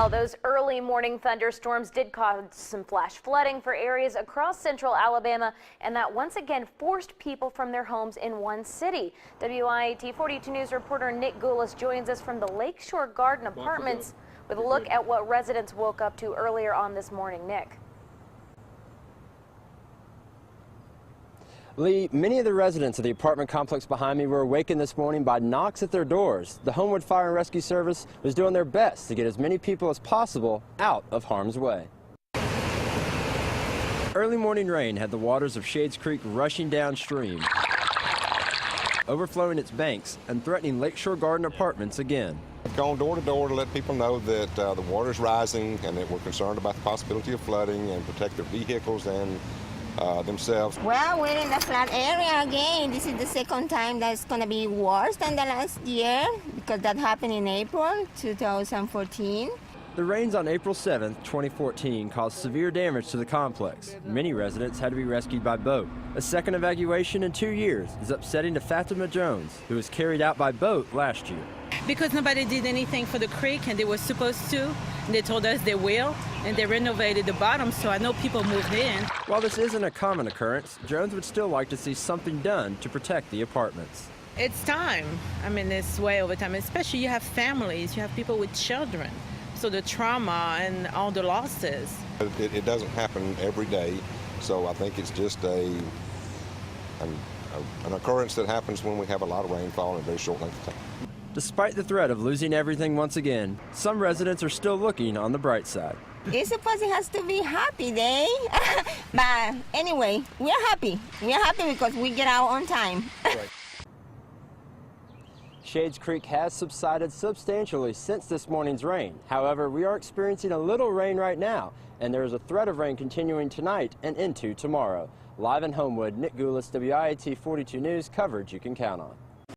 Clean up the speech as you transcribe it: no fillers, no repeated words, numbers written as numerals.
Well, those early morning thunderstorms did cause some flash flooding for areas across central Alabama, and that once again forced people from their homes in one city. WIAT 42 News reporter Nick Goulas joins us from the Lakeshore Garden Apartments with a look at what residents woke up to earlier on this morning. Nick. Lee, many of the residents of the apartment complex behind me were awakened this morning by knocks at their doors. The Homewood Fire and Rescue Service was doing their best to get as many people as possible out of harm's way. Early morning rain had the waters of Shades Creek rushing downstream, overflowing its banks and threatening Lakeshore Garden Apartments again. I've gone door to door to let people know that the water's rising and that we're concerned about the possibility of flooding and protect their vehicles and themselves. Well, we're in the flood area again. This is the second time that's going to be worse than the last year because that happened in April 2014. The rains on April 7, 2014 caused severe damage to the complex. Many residents had to be rescued by boat. A second evacuation in 2 years is upsetting to Fatima Jones, who was carried out by boat last year. Because nobody did anything for the creek and they were supposed to, and they told us they will, and they renovated the bottom, so I know people moved in. While this isn't a common occurrence, Jones would still like to see something done to protect the apartments. It's time. I mean, it's way over time, especially you have families, you have people with children. So the trauma and all the losses. It doesn't happen every day, so I think it's just an occurrence that happens when we have a lot of rainfall in a very short length of time. Despite the threat of losing everything once again, some residents are still looking on the bright side. It's supposed it has to be happy day, but anyway, we're happy. We're happy because we get out on time. Right. Shades Creek has subsided substantially since this morning's rain. However, we are experiencing a little rain right now, and there is a threat of rain continuing tonight and into tomorrow. Live in Homewood, Nick Goulas, WIAT 42 News, coverage you can count on.